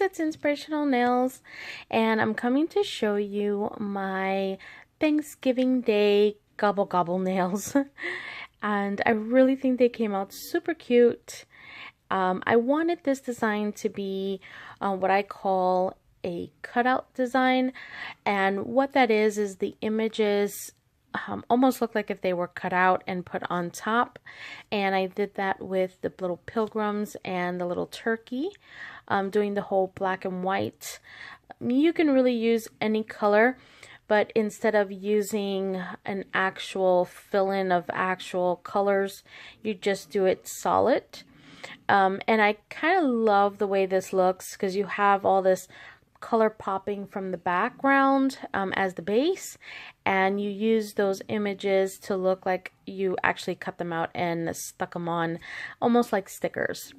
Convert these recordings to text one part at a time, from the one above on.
it's Inspirational Nails, and I'm coming to show you my Thanksgiving Day gobble gobble nails. And I really think they came out super cute. I wanted this design to be what I call a cutout design, and what that is the images almost look like if they were cut out and put on top. And I did that with the little pilgrims and the little turkey, doing the whole black and white. You can really use any color, but instead of using an actual fill-in of actual colors, you just do it solid. And I kind of love the way this looks because you have all this color popping from the background as the base, and you use those images to look like you actually cut them out and stuck them on almost like stickers.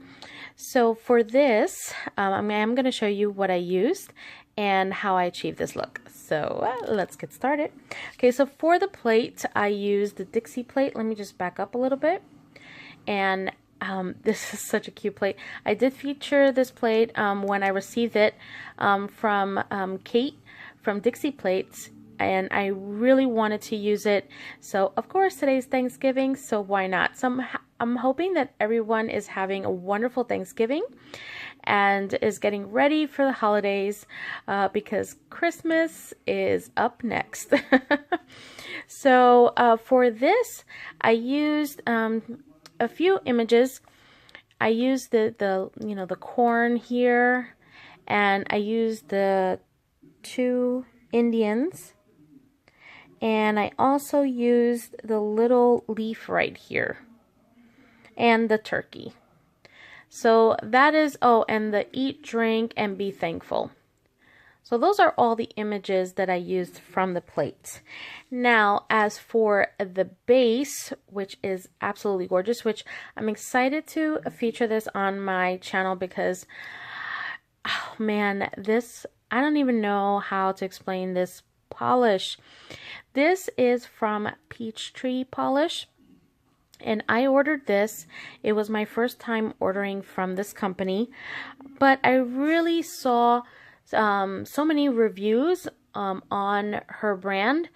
So for this, I'm going to show you what I used and how I achieved this look. So let's get started. Okay, so for the plate, I used the Dixie plate. Let me just back up a little bit. And this is such a cute plate. I did feature this plate when I received it from Kate from Dixie Plates, and I really wanted to use it. So of course today's Thanksgiving, so why not? So I'm hoping that everyone is having a wonderful Thanksgiving and is getting ready for the holidays because Christmas is up next. So for this, I used a few images. I used the corn here, and I used the two Indians, and I also used the little leaf right here and the turkey. So that is, oh, and the eat, drink, and be thankful. So those are all the images that I used from the plate. Now, as for the base, which is absolutely gorgeous, which I'm excited to feature this on my channel because, oh man, this, I don't even know how to explain this polish. This is from Peachtree Polish, and I ordered this. It was my first time ordering from this company, but I really saw so many reviews on her brand,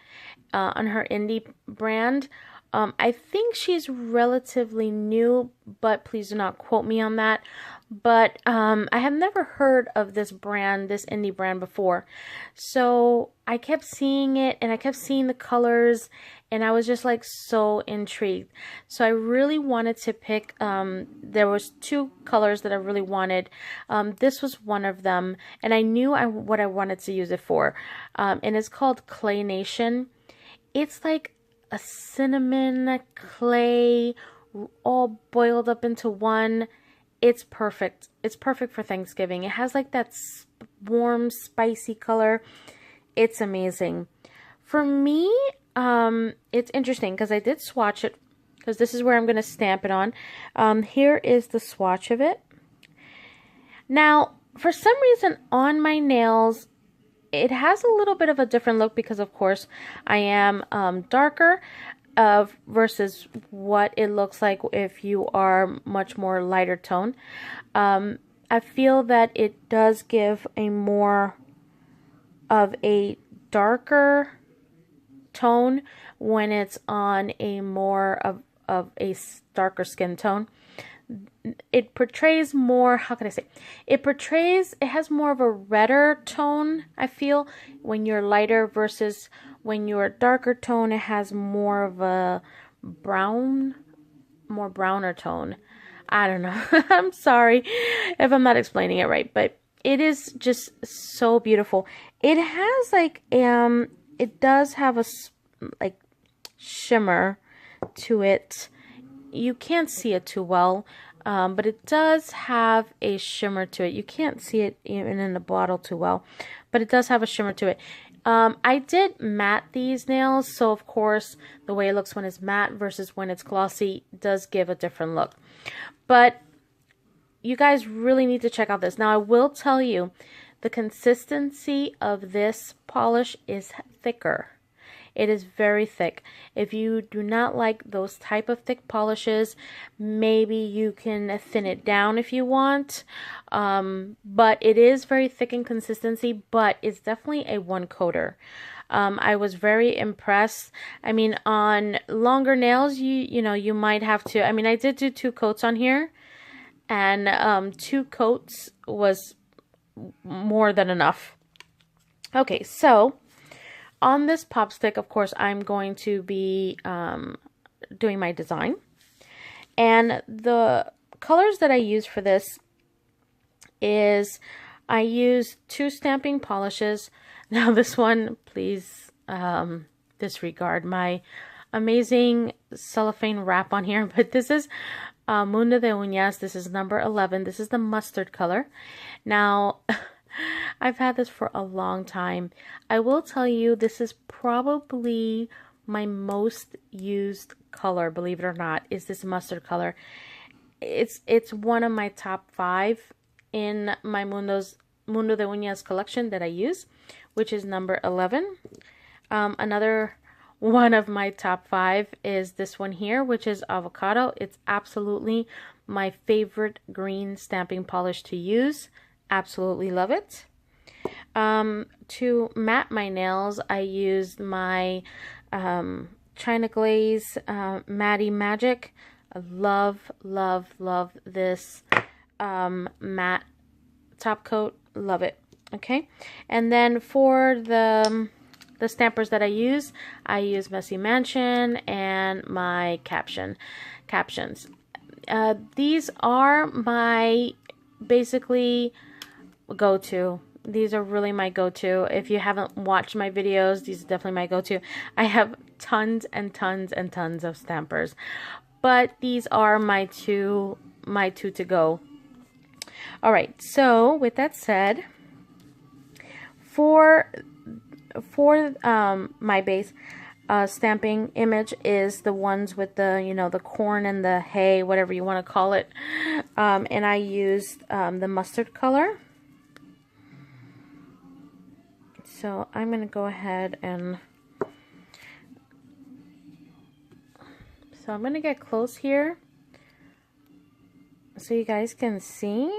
on her indie brand. I think she's relatively new, but please do not quote me on that. But I have never heard of this brand, this indie brand before. So I kept seeing it, and I kept seeing the colors, and I was just like so intrigued. So I really wanted to pick, there was two colors that I really wanted. This was one of them, and I knew what I wanted to use it for. And it's called Clay Nation. It's like a cinnamon clay all boiled up into one. It's perfect. It's perfect for Thanksgiving. It has like that warm, spicy color. It's amazing. For me, it's interesting because I did swatch it, because this is where I'm going to stamp it on. Here is the swatch of it. Now, for some reason on my nails, it has a little bit of a different look because, of course, I am darker versus what it looks like if you are much more lighter tone. I feel that it does give a more of a darker tone when it's on a more of a darker skin tone. It portrays more, how can I say, it has more of a redder tone, I feel, when you're lighter versus when you're darker tone, it has more of a browner tone. I don't know. I'm sorry if I'm not explaining it right, but it is just so beautiful. It has like, it does have a like shimmer to it. You can't see it too well, but it does have a shimmer to it. You can't see it even in the bottle too well, but it does have a shimmer to it. I did matte these nails, so of course the way it looks when it's matte versus when it's glossy does give a different look. But you guys really need to check out this. Now I will tell you, the consistency of this polish is thicker. It is very thick. If you do not like those type of thick polishes, maybe you can thin it down if you want. But it is very thick in consistency, but it's definitely a one coater. I was very impressed. I mean, on longer nails, you know, you might have to, I mean, I did do 2 coats on here, and 2 coats was more than enough. Okay, so on this pop stick, of course, I'm going to be doing my design. And the colors that I use for this is I use 2 stamping polishes. Now this one, please disregard my amazing cellophane wrap on here, but this is Mundo de Uñas. This is number 11. This is the mustard color. Now, I've had this for a long time. I will tell you, this is probably my most used color, believe it or not, is this mustard color. It's one of my top 5 in my Mundo de Uñas collection that I use, which is number 11. Another one of my top 5 is this one here, which is avocado. It's absolutely my favorite green stamping polish to use. Absolutely love it. To matte my nails, I used my China Glaze Matty Magic. I love this matte top coat. Love it. Okay, and then for the stampers that I use Messy Mansion and my captions. These are my basically go-to. These are really my go-to. If you haven't watched my videos, these are definitely my go-to. I have tons and tons and tons of stampers, but these are my two to go. All right, so with that said, for my base stamping image is the ones with the, you know, the corn and the hay, whatever you want to call it, and I used the mustard color. So I'm going to go ahead and, so I'm going to get close here so you guys can see.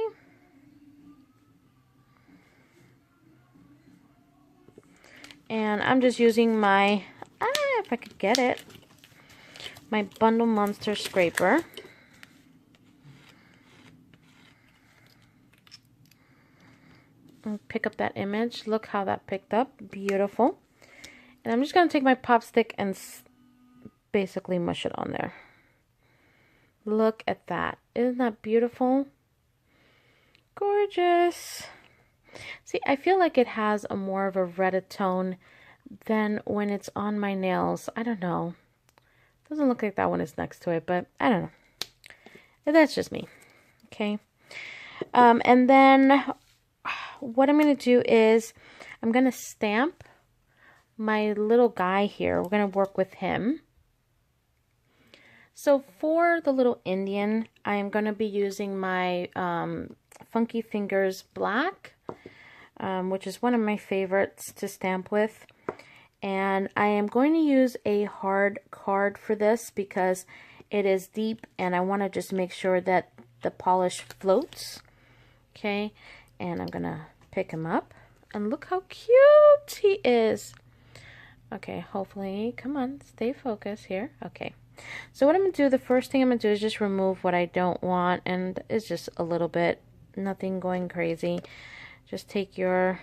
And I'm just using my, if I could get it, my Bundle Monster scraper. And pick up that image. Look how that picked up. Beautiful. And I'm just going to take my pop stick and basically mush it on there. Look at that. Isn't that beautiful? Gorgeous. See, I feel like it has a more of a redder tone than when it's on my nails. I don't know. Doesn't look like that one is next to it, but I don't know. That's just me. Okay. And then what I'm going to do is I'm going to stamp my little guy here. We're going to work with him. So for the little Indian, I am going to be using my Funky Fingers Black, which is one of my favorites to stamp with. And I am going to use a hard card for this because it is deep and I want to just make sure that the polish floats. Okay, and I'm going to pick him up. And look how cute he is. Okay, hopefully, come on, stay focused here. Okay. So what I'm going to do, the first thing I'm going to do is just remove what I don't want, and it's just a little bit, nothing going crazy. Just take your,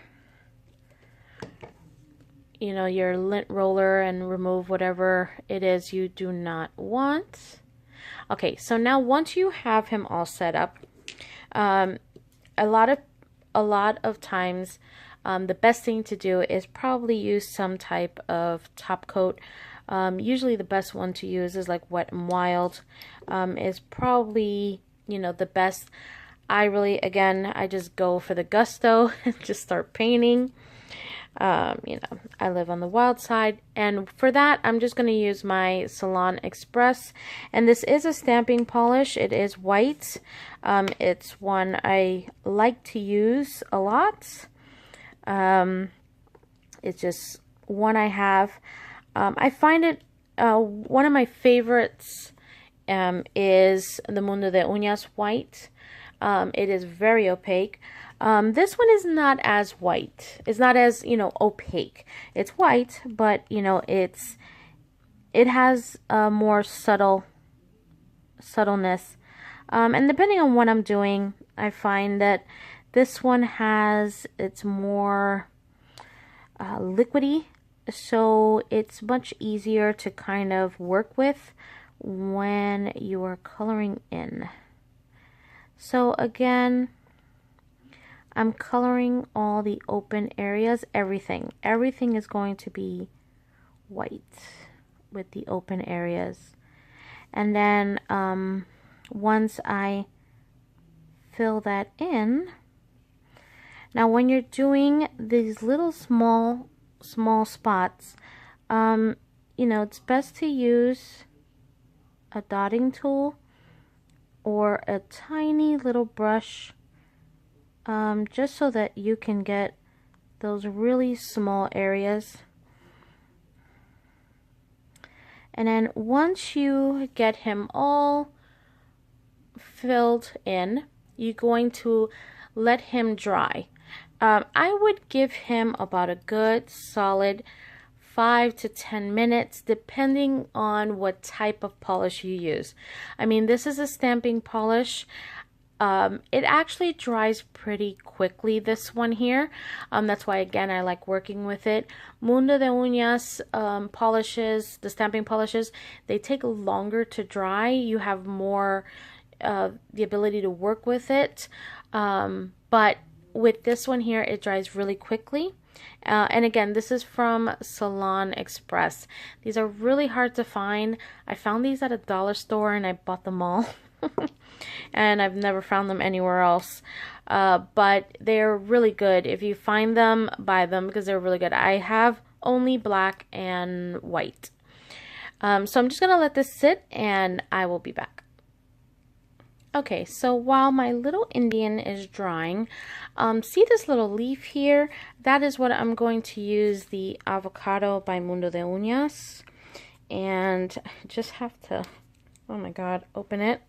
you know, your lint roller and remove whatever it is you do not want. Okay, so now once you have him all set up, a lot of times, the best thing to do is probably use some type of top coat. Usually the best one to use is like Wet n Wild, is probably, you know, the best. I just go for the gusto and just start painting. You know, I live on the wild side, and for that I'm just going to use my Salon Express, and this is a stamping polish. It is white. It's one I like to use a lot. It's just one I have. I find it one of my favorites is the Mundo de Uñas white. It is very opaque. This one is not as white. It's not as, opaque. It's white, but, it has a more subtleness. And depending on what I'm doing, I find that this one it's more liquidy, so it's much easier to kind of work with when you are coloring in. So again, I'm coloring all the open areas, everything is going to be white with the open areas. And then once I fill that in, now when you're doing these little small spots, it's best to use a dotting tool or a tiny little brush, just so that you can get those really small areas. And then once you get him all filled in, you're going to let him dry. I would give him about a good solid 5 to 10 minutes, depending on what type of polish you use. I mean, this is a stamping polish. It actually dries pretty quickly, this one here. That's why, again, I like working with it. Mundo de Uñas polishes, the stamping polishes, they take longer to dry. You have more the ability to work with it. But with this one here, it dries really quickly. And again, this is from Salon Express. These are really hard to find. I found these at a dollar store and I bought them all. And I've never found them anywhere else. But they're really good. If you find them, buy them because they're really good. I have only black and white. So I'm just going to let this sit and I will be back. Okay, so while my little Indian is drying, see this little leaf here? That is what I'm going to use the Avocado by Mundo de Uñas. And I just have to, oh my god, open it.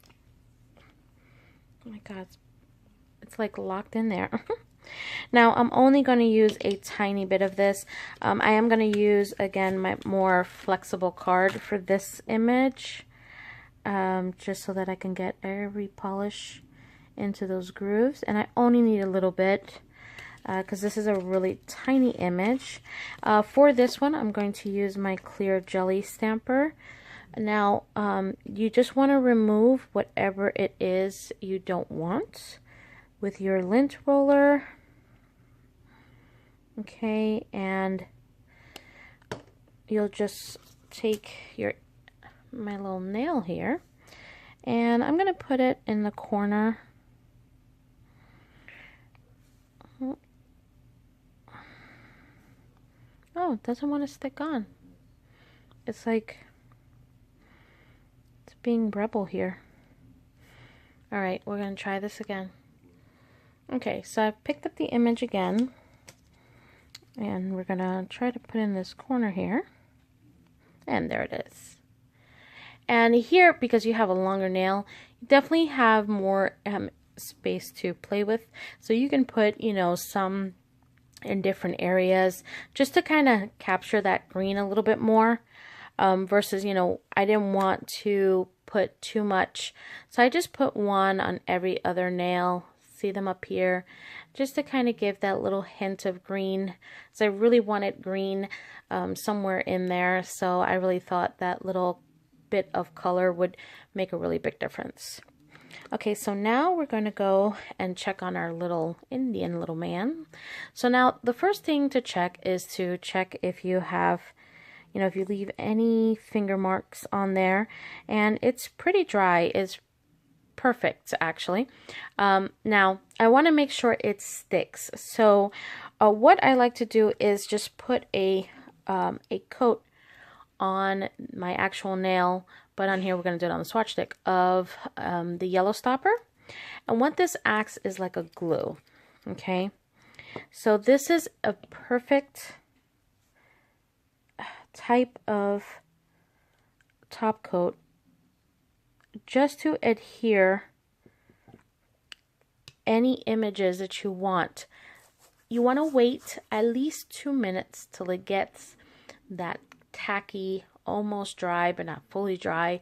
Oh my god, it's like locked in there. Now I'm only going to use a tiny bit of this. I am going to use, again, my more flexible card for this image. Just so that I can get every polish into those grooves. And I only need a little bit because this is a really tiny image. For this one, I'm going to use my clear jelly stamper. Now, you just want to remove whatever it is you don't want with your lint roller. Okay, and you'll just take my little nail here, and I'm going to put it in the corner. Oh, it doesn't want to stick on. It's like it's being rebel here. Alright, we're going to try this again. Okay, so I've picked up the image again, and we're going to try to put in this corner here, and there it is. And here, because you have a longer nail, you definitely have more space to play with. So you can put, some in different areas just to kind of capture that green a little bit more. Versus, I didn't want to put too much. So I just put one on every other nail. See them up here? Just to kind of give that little hint of green. So I really wanted green somewhere in there. So I really thought that little bit of color would make a really big difference. Okay, so now we're going to go and check on our little Indian little man. So now the first thing to check is to check if you have, if you leave any finger marks on there, and it's pretty dry. It's perfect, actually. Now I want to make sure it sticks. So what I like to do is just put a coat on my actual nail, but on here we're going to do it on the swatch stick of the yellow stopper. And what this acts is like a glue. Okay, so this is a perfect type of top coat just to adhere any images that you want. You want to wait at least 2 minutes till it gets that tacky, almost dry but not fully dry.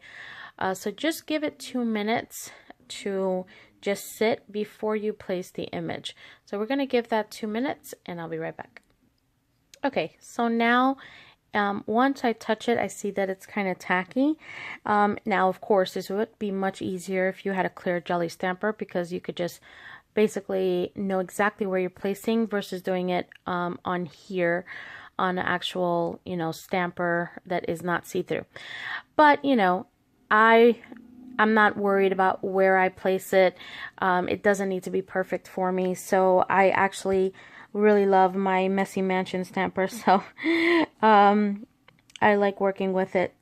So just give it 2 minutes to just sit before you place the image. So we're going to give that 2 minutes and I'll be right back. Okay, so now once I touch it, I see that it's kind of tacky. Now, of course, this would be much easier if you had a clear jelly stamper, because you could just basically know exactly where you're placing versus doing it on here on an actual, you know, stamper that is not see-through. But, you know, I'm not worried about where I place it. It doesn't need to be perfect for me. So I actually really love my Messy Mansion stamper. So I like working with it.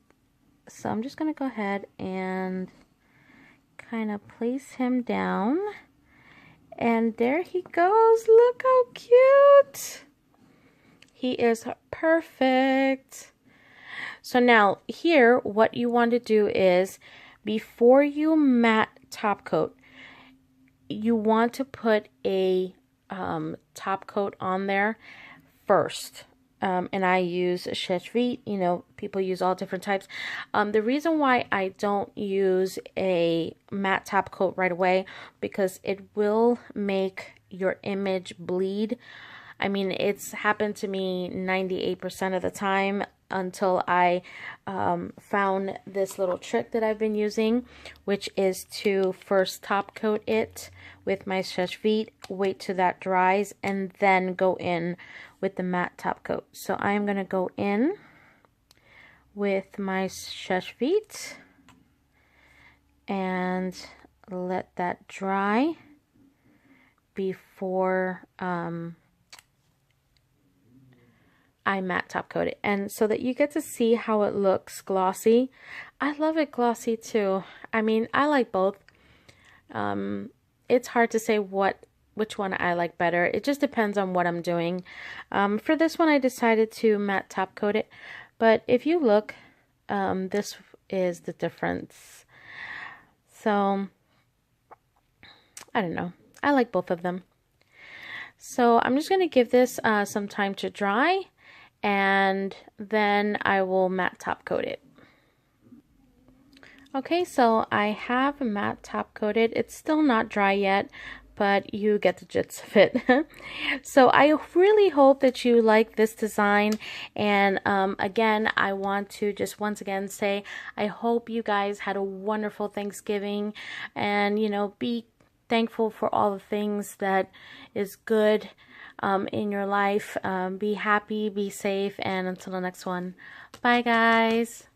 So I'm just going to go ahead and kind of place him down. And there he goes. Look how cute. He is perfect. So now here, what you want to do is, before you matte top coat, you want to put a top coat on there first. And I use a Chef Vite. You know, people use all different types. The reason why I don't use a matte top coat right away, because it will make your image bleed. I mean, it's happened to me 98% of the time, until I found this little trick that I've been using, which is to first top coat it with my Chef Vite, wait till that dries, and then go in with the matte top coat. So I am going to go in with my Chef Vite and let that dry before I matte top coat it, and so that you get to see how it looks glossy. I love it glossy too. I mean, I like both. It's hard to say which one I like better. It just depends on what I'm doing. For this one, I decided to matte top coat it, but if you look, this is the difference. So I don't know. I like both of them. So I'm just going to give this some time to dry, and then I will matte top coat it. Okay, so I have matte top coated. It's still not dry yet, but you get the gist of it. So I really hope that you like this design. And again, I want to just once again say, I hope you guys had a wonderful Thanksgiving, and, you know, be thankful for all the things that is good in your life. Be happy, be safe, and until the next one, bye guys.